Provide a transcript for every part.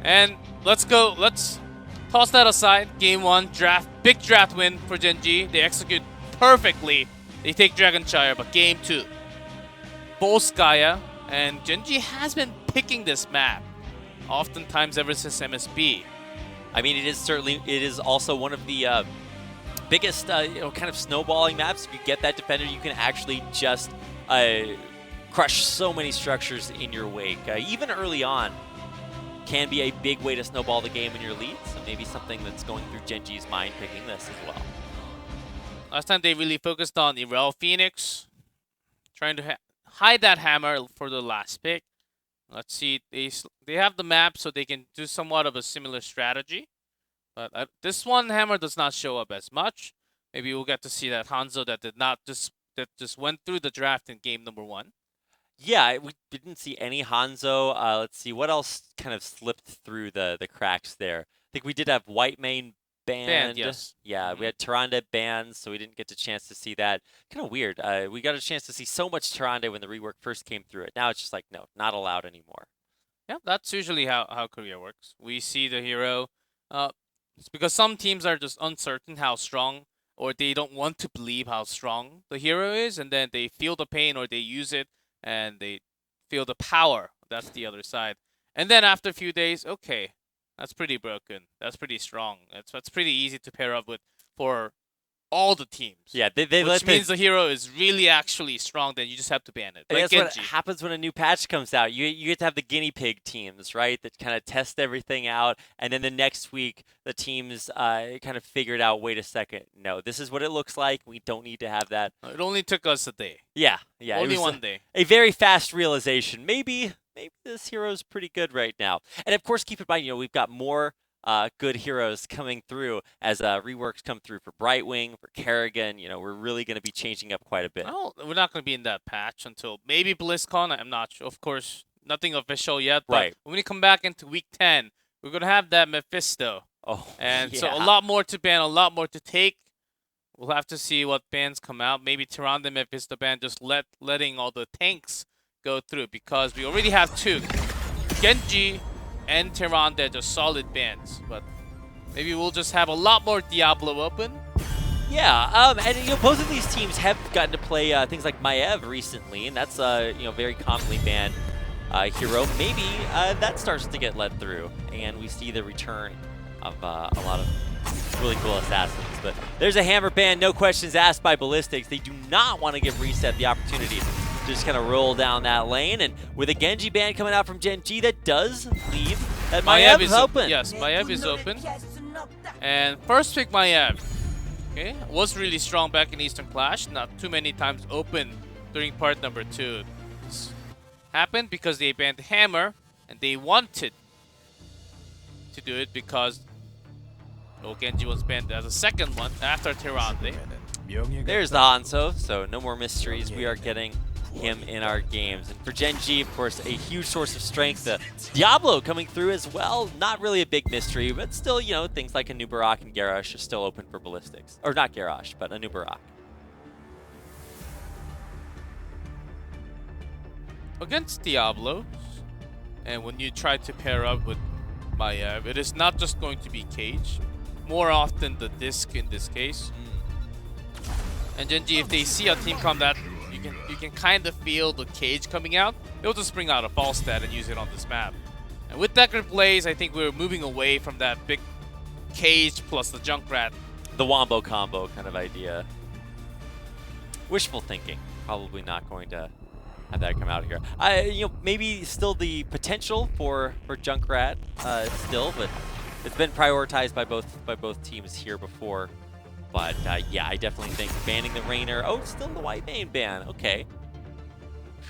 And let's go. Let's toss that aside. Game 1, big draft win for Gen.G. They execute perfectly. They take Dragonshire, but Game 2, Volskaya, and Gen.G has been picking this map, oftentimes ever since MSB. I mean, it is also one of the biggest, kind of snowballing maps. If you get that defender, you can actually just crush so many structures in your wake. Even early on, can be a big way to snowball the game in your lead. So maybe something that's going through Gen.G's mind picking this as well. Last time they really focused on Irel Phoenix, trying to hide that hammer for the last pick. Let's see, they have the map, so they can do somewhat of a similar strategy. But this one hammer does not show up as much. Maybe we'll get to see that Hanzo that just went through the draft in game number 1. Yeah, we didn't see any Hanzo. Let's see, what else kind of slipped through the cracks there? I think we did have White Main banned. Yes. Yeah, we had Tyrande banned, so we didn't get a chance to see that. Kind of weird. We got a chance to see so much Tyrande when the rework first came through it. Now it's just like, no, not allowed anymore. Yeah, that's usually how Korea works. We see the hero. It's because some teams are just uncertain how strong, or they don't want to believe how strong the hero is, and then they feel the pain or they use it and they feel the power. That's the other side. And then after a few days, okay, that's pretty broken. That's pretty strong. That's pretty easy to pair up with for all the teams. Yeah, which means the hero is really actually strong. Then you just have to ban it. Like that's Gen.G. what happens when a new patch comes out. You get to have the guinea pig teams, right? That kind of test everything out, and then the next week the teams kind of figured out. Wait a second, no, this is what it looks like. We don't need to have that. It only took us a day. Yeah. Only one day. A very fast realization. Maybe this hero is pretty good right now. And of course, keep in mind, we've got more good heroes coming through as reworks come through for Brightwing, for Kerrigan. We're really going to be changing up quite a bit. Well, we're not going to be in that patch until maybe BlizzCon. I'm not sure. Of course, nothing official yet. But right. When we come back into week 10, we're going to have that Mephisto. Oh, and yeah. so a lot more to ban, a lot more to take. We'll have to see what bans come out. Maybe Tyrande Mephisto ban, just letting all the tanks go through, because we already have 2. Gen.G and Tyrande, just solid bans. But maybe we'll just have a lot more Diablo open. Yeah, and both of these teams have gotten to play things like Maiev recently, and that's very commonly banned hero. Maybe that starts to get let through, and we see the return of a lot of really cool assassins. But there's a hammer ban, no questions asked by Ballistix. They do not want to give Reset the opportunity to just kind of roll down that lane. And with a Genji ban coming out from Gen.G, that does leave that Maiev is open. Yes, Maiev is open. And first pick Maiev. Okay, was really strong back in Eastern Clash. Not too many times open during part number 2. This happened because they banned Hammer, and they wanted to do it because Genji was banned as a second one after Tyrande. There's the Hanzo, so no more mysteries. We are getting him in our games. And for Gen.G, of course, a huge source of strength. Diablo coming through as well. Not really a big mystery, but still, things like Anubarak and Garrosh are still open for Ballistix. Or not Garrosh, but Anubarak. Against Diablo, and when you try to pair up with Maiev, it is not just going to be Cage. More often the disc in this case. And Gen.G, if they see a team come that you can kind of feel the Cage coming out, they'll just bring out a Falstad and use it on this map. And with Decker plays, I think we're moving away from that big Cage plus the Junkrat. The Wombo combo kind of idea. Wishful thinking. Probably not going to have that come out here. Maybe still the potential for Junkrat still, but it's been prioritized by both teams here before. But yeah, I definitely think banning the Rainer. Oh, still the White Main ban. Okay.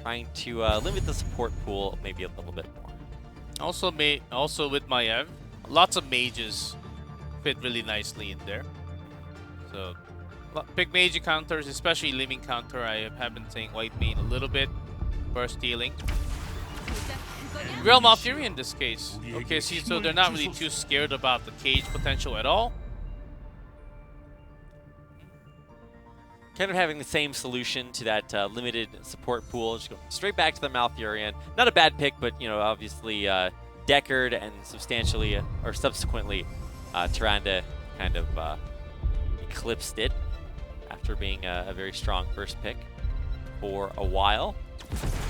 Trying to limit the support pool maybe a little bit more. Also with Maiev, lots of mages fit really nicely in there. So big mage counters, especially living counter. I have been saying White Main a little bit. Burst healing. Real Malfury in this case. Okay, see, so they're not really too scared about the Cage potential at all. Kind of having the same solution to that limited support pool. Just go straight back to the Malfurion. Not a bad pick, but obviously Deckard and substantially, or subsequently, Tyrande kind of eclipsed it after being a very strong first pick for a while.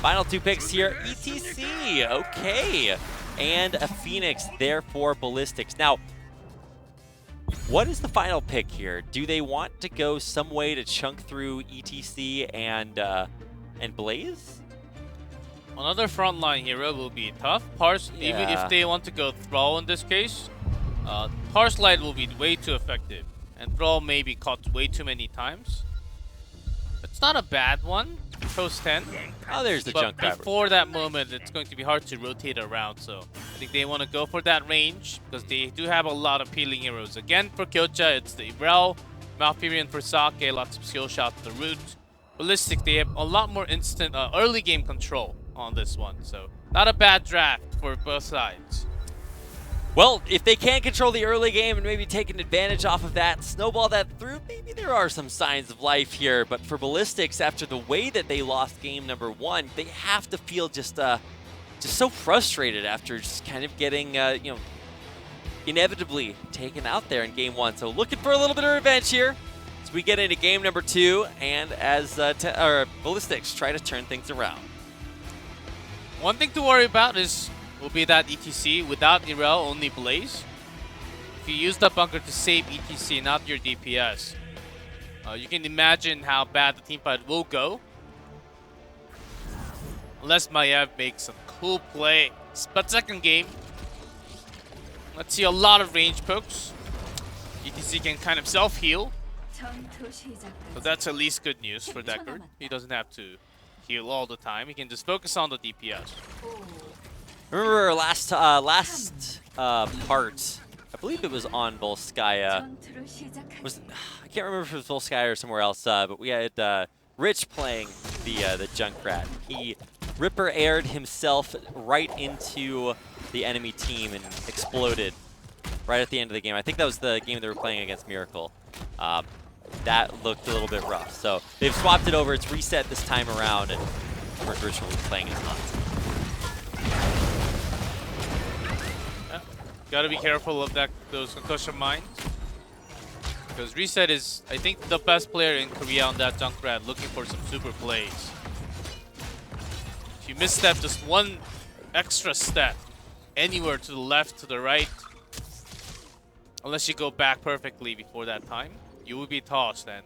Final 2 picks here, ETC, okay. And a Phoenix there for Ballistix. Now, what is the final pick here? Do they want to go some way to chunk through ETC and Blaze? Another frontline hero will be tough. Even if they want to go Thrall in this case, Parslide will be way too effective. And Thrall may be caught way too many times. It's not a bad one, post 10. Oh, there's the junk But before that moment, it's going to be hard to rotate around. So I think they want to go for that range because they do have a lot of healing heroes. Again, for Kyocha, it's the Ibrel, Malfurion for Sake, lots of skill shots to the root. Ballistic, they have a lot more instant early game control on this one. So not a bad draft for both sides. Well, if they can control the early game and maybe take an advantage off of that, snowball that through, maybe there are some signs of life here. But for Ballistix, after the way that they lost game number 1, they have to feel just so frustrated after just kind of getting, inevitably taken out there in game 1. So looking for a little bit of revenge here as we get into game number 2, and as Ballistix try to turn things around. One thing to worry about will be that ETC without Nirel, only Blaze. If you use the bunker to save ETC, not your DPS, you can imagine how bad the teamfight will go. Unless Maiev makes a cool play. But second game, let's see a lot of range pokes. ETC can kind of self-heal. So that's at least good news for Deckard. He doesn't have to heal all the time. He can just focus on the DPS. Remember last part, I believe it was on Volskaya. I can't remember if it was Volskaya or somewhere else, but we had Rich playing the Junkrat. He Ripper aired himself right into the enemy team and exploded right at the end of the game. I think that was the game they were playing against Miracle. That looked a little bit rough. So they've swapped it over. It's reset this time around, and of course Rich will be playing his hunt. Gotta be careful of those concussion mines. Because Reset is, I think, the best player in Korea on that Junkrat, looking for some super plays. If you misstep just one extra step, anywhere to the left, to the right, unless you go back perfectly before that time, you will be tossed. And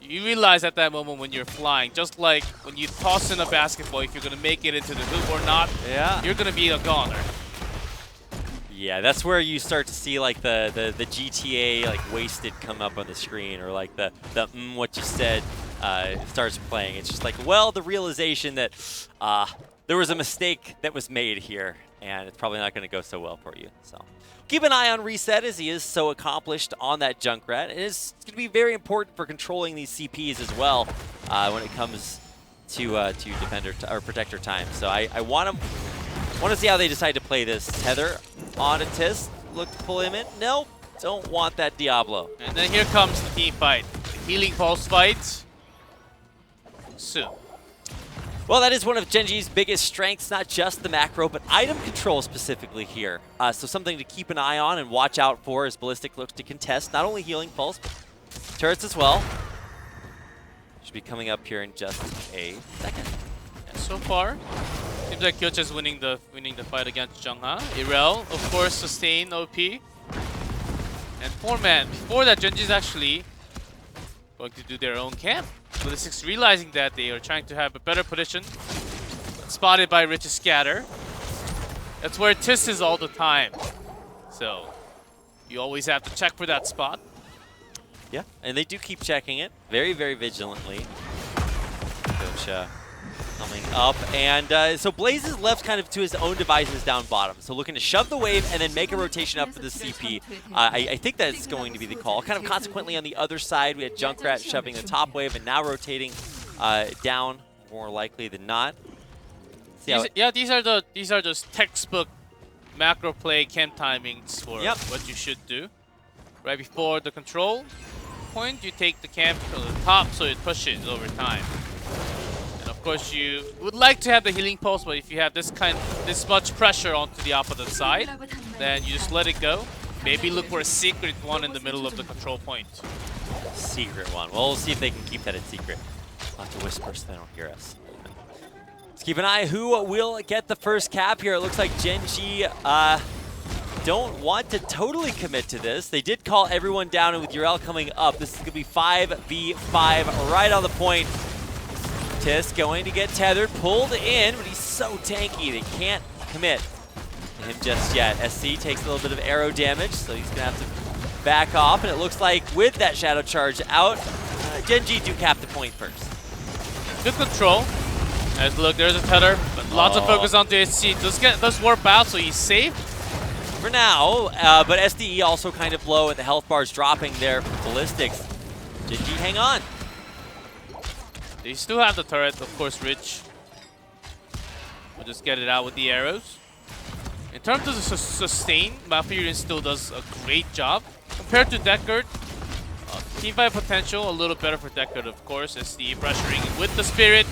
you realize at that moment when you're flying, just like when you toss in a basketball, if you're gonna make it into the hoop or not, you're gonna be a goner. Yeah, that's where you start to see like the GTA like wasted come up on the screen, or like the what you said starts playing. It's just like, well, the realization that there was a mistake that was made here, and it's probably not going to go so well for you. So keep an eye on Reset, as he is so accomplished on that Junkrat. And it's going to be very important for controlling these CPs as well when it comes to defender or protector time. So I want to see how they decide to play this. Tether on a Tis, look to pull him in. Nope, don't want that Diablo. And then here comes the team fight. Healing pulse fight. Soon. Well, that is one of Gen.G's biggest strengths, not just the macro, but item control specifically here. So something to keep an eye on and watch out for as Ballistic looks to contest not only healing pulse, but turrets as well. Should be coming up here in just a second. And so far, seems like Kyocha is winning the fight against Jungha. Irel, of course, sustain OP. And 4-man. Before that, Gen.G is actually going to do their own camp. Ballistix realizing that they are trying to have a better position. Spotted by Rich's scatter. That's where Tis is all the time. So you always have to check for that spot. Yeah, and they do keep checking it very, very vigilantly. Kyocha coming up, and so Blaze is left kind of to his own devices down bottom. So looking to shove the wave and then make a rotation up for the CP. I think that's going to be the call. Kind of consequently on the other side, we had Junkrat shoving the top wave and now rotating down, more likely than not. These are just textbook macro play camp timings for what you should do. Right before the control point, you take the camp to the top so it pushes over time. And of course, you would like to have the healing pulse, but if you have this much pressure onto the opposite side, then you just let it go. Maybe look for a secret one in the middle of the control point. Secret one. Well, we'll see if they can keep that a secret. I'll have to whisper so they don't hear us. Let's keep an eye who will get the first cap here. It looks like Gen.G don't want to totally commit to this. They did call everyone down, and with Uriel coming up, this is going to be 5v5 right on the point. Tisk going to get tethered, pulled in, but he's so tanky they can't commit to him just yet. SC takes a little bit of arrow damage, so he's going to have to back off, and it looks like with that shadow charge out, Gen.G do cap the point first. Good control. As look, there's a tether, but lots of focus onto HC. Does warp out, so he's safe. For now, but SDE also kind of low, and the health bar's dropping there for Ballistix. Gen.G hang on. They still have the turret, of course. Rich will just get it out with the arrows. In terms of the sustain, Malfurion still does a great job. Compared to Deckard, teamfight potential a little better for Deckard, of course. SDE pressuring with the Spirit.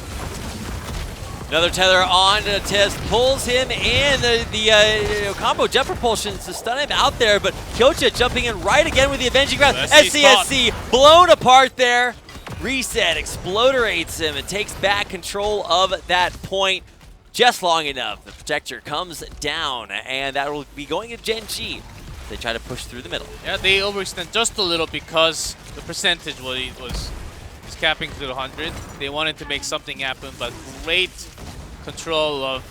Another tether on to Tisk, pulls him in. The combo jump propulsions to stun him out there, but Kyocha jumping in right again with the avenging grab. SCSC blown apart there. Reset, exploderates him, and takes back control of that point just long enough. The Protector comes down, and that will be going to Gen.G. They try to push through the middle. Yeah, they overextend just a little because the percentage was capping to the 100. They wanted to make something happen, but great control of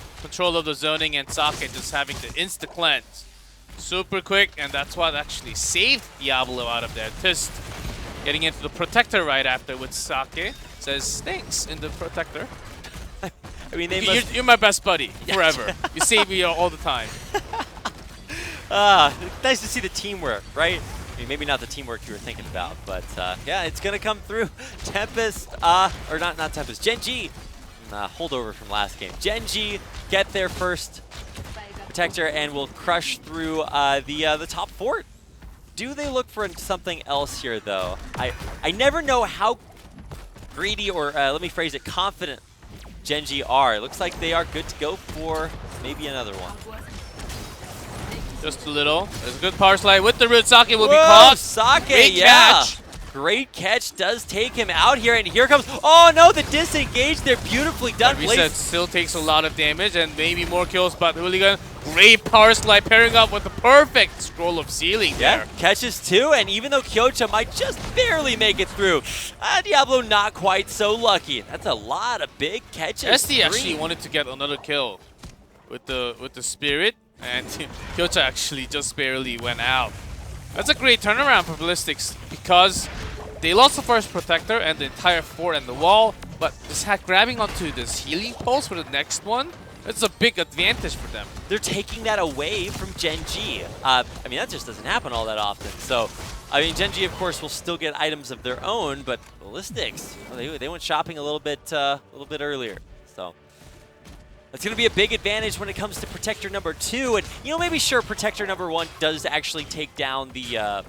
the zoning, and Sake just having to insta cleanse super quick, and that's what actually saved Diablo out of there. Just getting into the Protector right after with Sake. Says thanks in the Protector. I mean, you're my best buddy forever. You save me all the time. Nice to see the teamwork, right? I mean, maybe not the teamwork you were thinking about, but yeah, it's gonna come through. Tempest, or not Tempest, Gen.G, holdover from last game. Gen.G get their first Protector and will crush through the top fort. Do they look for something else here, though? I never know how greedy or, let me phrase it, confident Gen.G are. It looks like they are good to go for maybe another one. Just a little. There's a good power slide with the root. Sake will be caught. Sake, great yeah. catch. Great catch does take him out here, and here comes, oh no, the disengage there, beautifully done. Reset still takes a lot of damage and maybe more kills, but Hooligan, great power slide pairing up with the perfect scroll of sealing there. Catches two, and even though Kyocha might just barely make it through, Diablo not quite so lucky. That's a lot of big catches. SD actually wanted to get another kill with the Spirit, and Kyocha actually just barely went out. That's a great turnaround for Ballistix because they lost the first Protector and the entire fort and the wall, but just grabbing onto this healing pulse for the next one, that's a big advantage for them. They're taking that away from Gen.G. I mean, that just doesn't happen all that often. So, I mean, Gen.G, of course, will still get items of their own, but Ballistix, well, they went shopping a little bit earlier. So, it's going to be a big advantage when it comes to Protector number 2. And, you know, maybe sure, Protector number 1 does actually take down the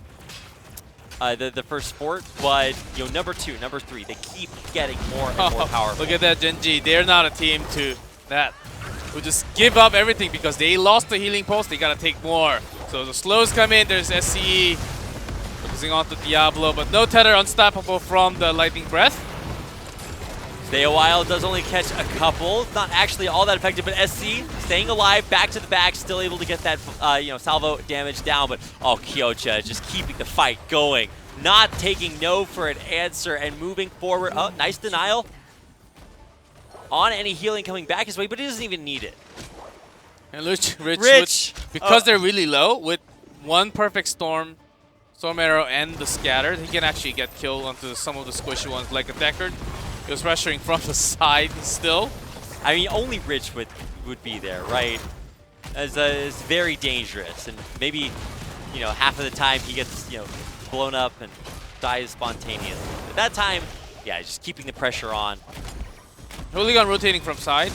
first fort, but, you know, number 2, number 3, they keep getting more and more powerful. Look at that, Gen.G. They're not a team that would just give up everything because they lost the healing pulse. They got to take more. So the slows come in. There's SCE focusing on to Diablo, but no tether, unstoppable from the lightning breath. Stay a while, does only catch a couple. Not actually all that effective, but SC staying alive, back to the back, still able to get that salvo damage down. But Kyocha just keeping the fight going, not taking no for an answer and moving forward. Oh, nice denial on any healing coming back his way, but he doesn't even need it. And Rich because they're really low, with one perfect storm arrow and the scatter, he can actually get killed onto some of the squishy ones like a Deckard. He was pressuring from the side still. I mean, only Rich would be there, right? It's very dangerous, and maybe, you know, half of the time he gets, you know, blown up and dies spontaneously. At that time, yeah, just keeping the pressure on. Hooligan rotating from side,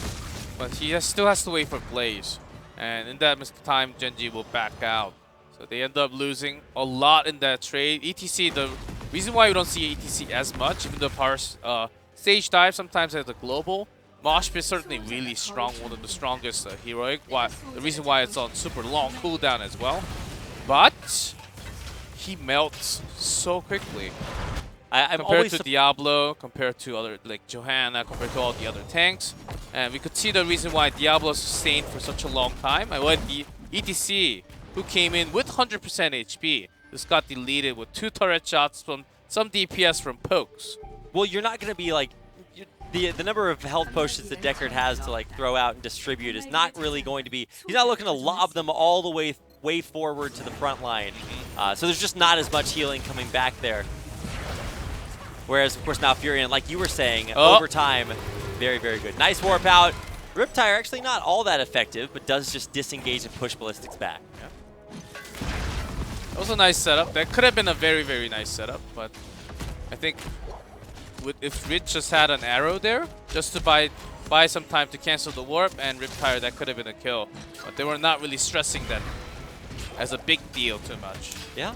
but he still has to wait for plays. And in that time, Gen.G will back out. So they end up losing a lot in that trade. ETC, the reason why we don't see ETC as much, even though Power Stage dive sometimes has a global, Mosh Pit is certainly really strong, one of the strongest heroic. The reason why it's on super long cooldown as well. But he melts so quickly. I'm compared always to Diablo, compared to other like Johanna, compared to all the other tanks. And we could see the reason why Diablo sustained for such a long time. And when the ETC, who came in with 100% HP, just got deleted with 2 turret shots from some DPS from pokes. Well, you're not going to be like, the number of health potions that Deckard has to like throw out and distribute is not really going to be, he's not looking to lob them all the way forward to the front line. So there's just not as much healing coming back there. Whereas, of course, now Furion, like you were saying, over time, very, very good. Nice warp out. Riptire actually not all that effective, but does just disengage and push Ballistix back. Yeah. That was a nice setup. That could have been a very, very nice setup, but I think if Rich just had an arrow there, just to buy some time to cancel the warp and Riptire, that could have been a kill. But they were not really stressing that as a big deal too much. Yeah.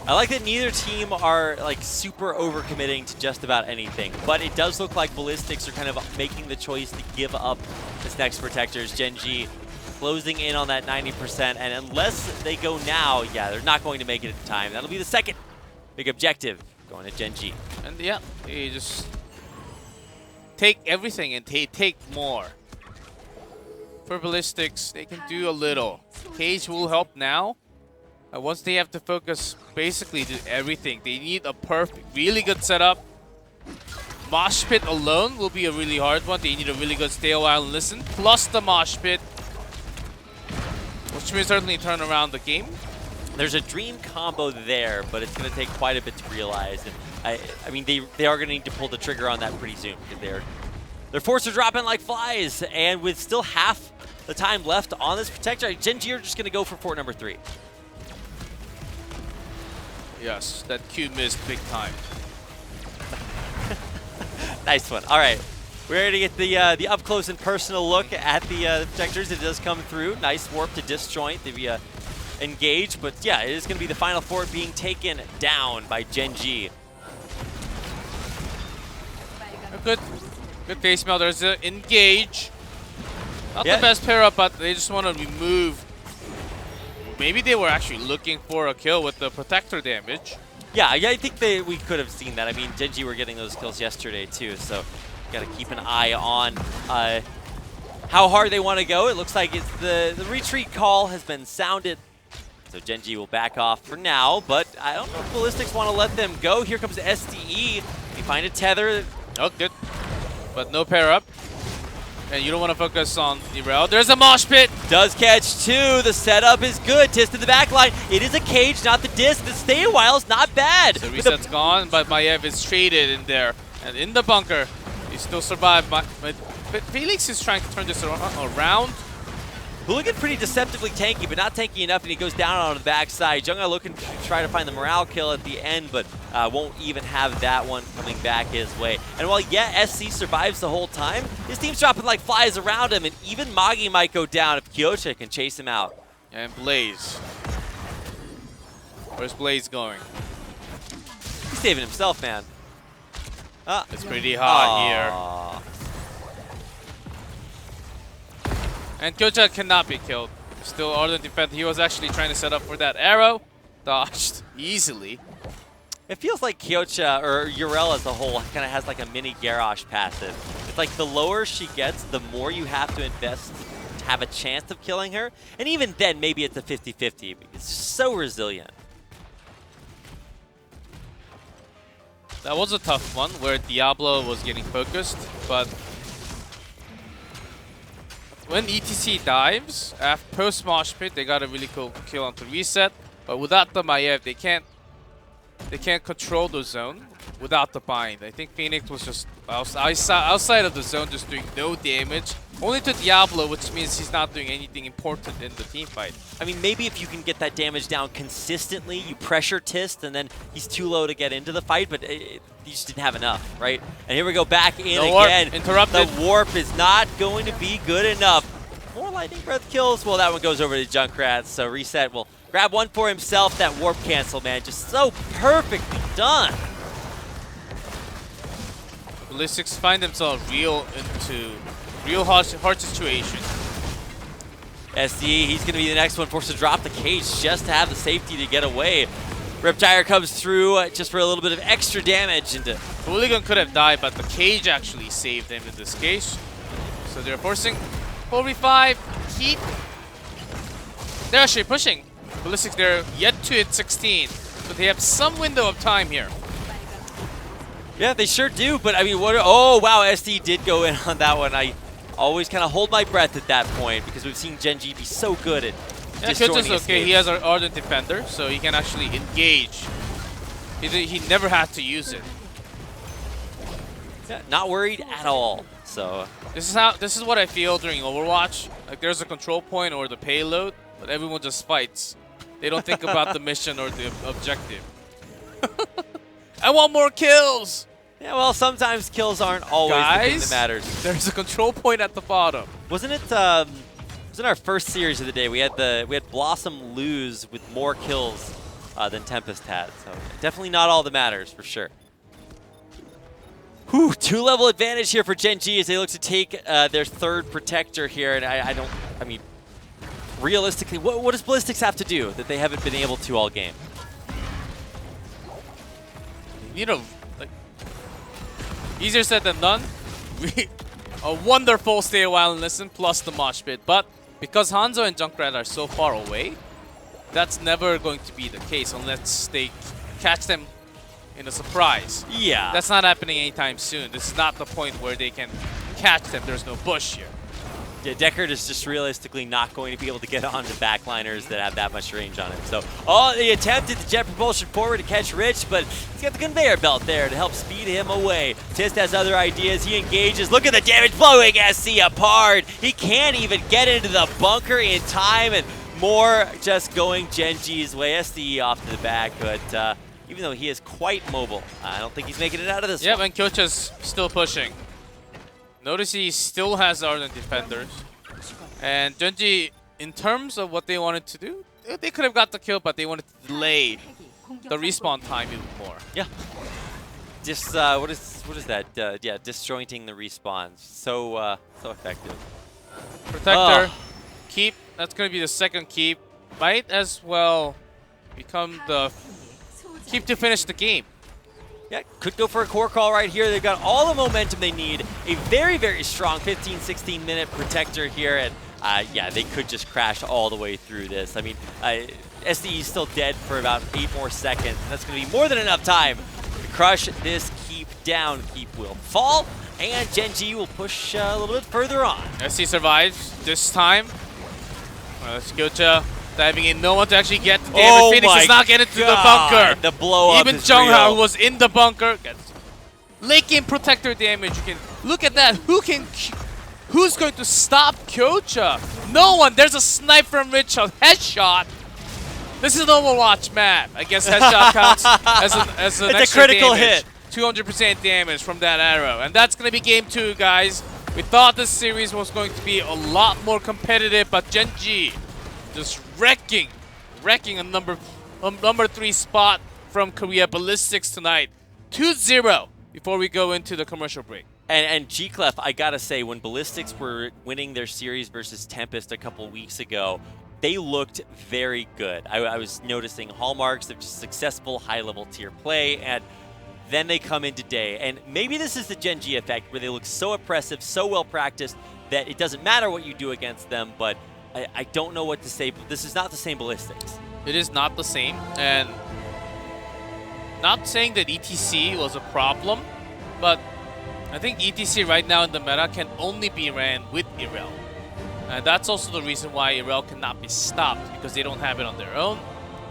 I like that neither team are like super overcommitting to just about anything, but it does look like Ballistix are kind of making the choice to give up this next Protectors. Gen.G closing in on that 90%, and unless they go now, yeah, they're not going to make it in time. That'll be the second big objective going to Gen.G. And yeah, they just take everything and take more. For Ballistix, they can do a little. Cage will help now. Once they have to focus basically to everything, they need a perfect, really good setup. Mosh Pit alone will be a really hard one. They need a really good stay a while and listen, plus the Mosh Pit, which may certainly turn around the game. There's a dream combo there, but it's going to take quite a bit to realize. And I mean, they are going to need to pull the trigger on that pretty soon because their forces are dropping like flies, and with still half the time left on this Protector, Gen.G are just going to go for fort number 3. Yes, that Q missed big time. Nice one. All right, we're ready to get the up close and personal look at the Protectors. It does come through. Nice warp to disjoint. They engage, but yeah, it is going to be the final fort being taken down by Gen.G. Good face mail. There's an engage. Not Yeah. the best pair up, but they just want to remove. Maybe they were actually looking for a kill with the Protector damage. Yeah, I think we could have seen that. I mean, Gen.G were getting those kills yesterday too, so got to keep an eye on how hard they want to go. It looks like it's the retreat call has been sounded, so Gen.G will back off for now, but I don't know if Ballistix want to let them go. Here comes the SDE. We find a tether. Oh, good. But no pair up. And you don't want to focus on Derail. There's a Mosh Pit. Does catch 2. The setup is good. Tist to the back line. It is a cage, not the disc. The stay a while is not bad. The reset's gone, but Maiev is traded in there. And in the bunker, he still survived. But Felix is trying to turn this around. Hooligan pretty deceptively tanky, but not tanky enough, and he goes down on the backside. Junga looking to try to find the morale kill at the end, but won't even have that one coming back his way. And while, yeah, SC survives the whole time, his team's dropping like flies around him, and even Magi might go down if Kyocha can chase him out. And Blaze. Where's Blaze going? He's saving himself, man. It's pretty hot here. And Kyocha cannot be killed. Still ardent defense. He was actually trying to set up for that arrow. Dodged easily. It feels like Kyocha, or Yrel as a whole, kind of has like a mini Garrosh passive. It's like the lower she gets, the more you have to invest to have a chance of killing her. And even then, maybe it's a 50-50. It's just so resilient. That was a tough one where Diablo was getting focused, but when ETC dives, after post Mosh Pit, they got a really cool kill onto reset. But without the Maiev, they can't control the zone without the bind. I think Phoenix was just outside of the zone, just doing no damage. Only to Diablo, which means he's not doing anything important in the team fight. I mean, maybe if you can get that damage down consistently, you pressure Tist, and then he's too low to get into the fight, but you just didn't have enough, right? And here we go back in again. Interrupted. The warp is not going to be good enough. More Lightning Breath kills. Well, that one goes over to Junkrat, so Reset will grab one for himself. That warp cancel, man, just so perfectly done. Ballistix find themselves real hard situation. SD, he's going to be the next one forced to drop the cage just to have the safety to get away. Riptire comes through just for a little bit of extra damage. Hooligan could have died, but the cage actually saved him in this case. So they're forcing 4v5. Heat. They're actually pushing. Ballistix, they're yet to hit 16. So they have some window of time here. Yeah, they sure do, but I mean, oh, wow, SD did go in on that one. I always kind of hold my breath at that point because we've seen Gen.G be so good at disjointing Kyoto's okay. He has an Ardent Defender, so he can actually engage. He never had to use it. Yeah, not worried at all. So this is what I feel during Overwatch. Like there's a control point or the payload, but everyone just fights. They don't think about the mission or the objective. I want more kills! Yeah, well, sometimes kills aren't always the thing that matters. There's a control point at the bottom. Wasn't it? Was in our first series of the day. We had Blossom lose with more kills than Tempest had. So definitely not all that matters for sure. Whew, 2-level advantage here for Gen.G as they look to take their third protector here. And I mean, realistically, what does Ballistix have to do that they haven't been able to all game? You know, like, easier said than done. A wonderful stay a while and listen plus the mosh pit. But because Hanzo and Junkrat are so far away, that's never going to be the case unless they catch them in a surprise. Yeah. That's not happening anytime soon. This is not the point where they can catch them. There's no bush here. Yeah, Deckard is just realistically not going to be able to get on the backliners that have that much range on him. So, oh, he attempted the jet propulsion forward to catch Rich, but he's got the conveyor belt there to help speed him away. Tist has other ideas. He engages. Look at the damage blowing SC apart. He can't even get into the bunker in time, and more just going Gen.G's way. SC off to the back, but even though he is quite mobile, I don't think he's making it out of this one. Yeah, and Kyocha's still pushing. Notice he still has Ardent Defenders. And Gen.G, in terms of what they wanted to do, they could have got the kill, but they wanted to delay the respawn time even more. Yeah. Just, what is that? Yeah, disjointing the respawns. So effective. Protector, keep. That's going to be the second keep. Might as well become the keep to finish the game. Yeah, could go for a core call right here. They've got all the momentum they need. A very, very strong 15, 16-minute protector here. And yeah, they could just crash all the way through this. I mean, SDE is still dead for about 8 more seconds. And that's going to be more than enough time to crush this keep down. Keep will fall, and Gen.G will push a little bit further on. SC survives this time. Let's go to diving in. No one to actually get the damage. Phoenix does not get into the bunker. The blow up. Even Jongha, who was in the bunker, gets leaking protector damage. You can look at that. Who's going to stop Kyocha? No one. There's a snipe from Richard. Headshot. This is an Overwatch map. I guess headshot counts as an it's a critical damage. hit. 200% damage from that arrow. And that's going to be game 2, guys. We thought this series was going to be a lot more competitive, but Gen.G just wrecking a number 3 spot from Korea Ballistix tonight. 2-0 before we go into the commercial break. And G-Clef, I gotta say, when Ballistix were winning their series versus Tempest a couple weeks ago, they looked very good. I was noticing hallmarks of just successful high-level tier play, and then they come in today. And maybe this is the Gen.G effect, where they look so oppressive, so well-practiced, that it doesn't matter what you do against them, but I don't know what to say, but this is not the same Ballistix. It is not the same, and not saying that ETC was a problem, but I think ETC right now in the meta can only be ran with Irel. And that's also the reason why Irel cannot be stopped, because they don't have it on their own.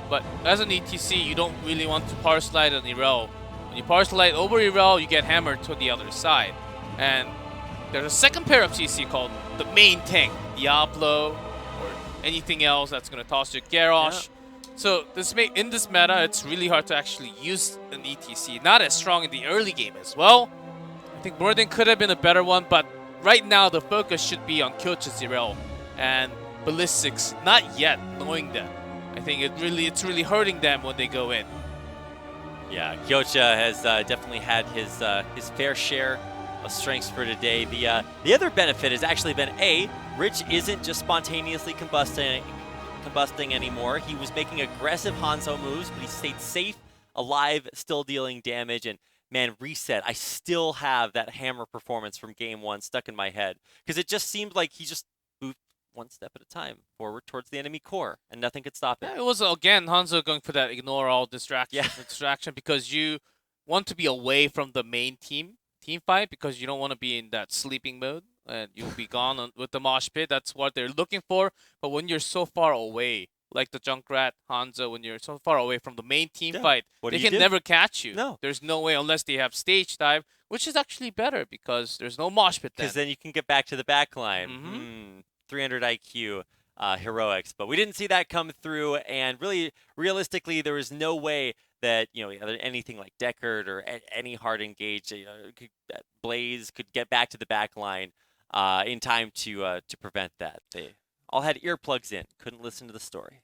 But as an ETC, you don't really want to power slide on Irel. When you power slide over Irel, you get hammered to the other side. And there's a second pair of CC called the main tank, Diablo, or anything else that's going to toss you Garrosh. Yeah. So in this meta, it's really hard to actually use an ETC. Not as strong in the early game as well. I think Morden could have been a better one, but right now the focus should be on Kyocha Zero and Ballistix. Not yet, knowing that. I think it's really hurting them when they go in. Yeah, Kyocha has definitely had his fair share of strengths for today. The other benefit has actually been Rich isn't just spontaneously combusting anymore. He was making aggressive Hanzo moves, but he stayed safe, alive, still dealing damage. And man, Reset, I still have that hammer performance from game 1 stuck in my head because it just seemed like he just moved one step at a time forward towards the enemy core, and nothing could stop it. Yeah, it was again Hanzo going for that ignore all Yeah. distraction because you want to be away from the main team fight because you don't want to be in that sleeping mode and you'll be gone with the mosh pit. That's what they're looking for. But when you're so far away, like the Junkrat Hanzo, when you're so far away from the main team Yeah. fight, What they do you can do? never catch you. No. There's no way unless they have stage dive, which is actually better because there's no mosh pit then. Because then you can get back to the back line. Mhm. 300 IQ heroics. But we didn't see that come through, and really, realistically, there was no way that, anything like Deckard or any hard engage, Blaze could get back to the back line in time to prevent that. They all had earplugs in, couldn't listen to the story.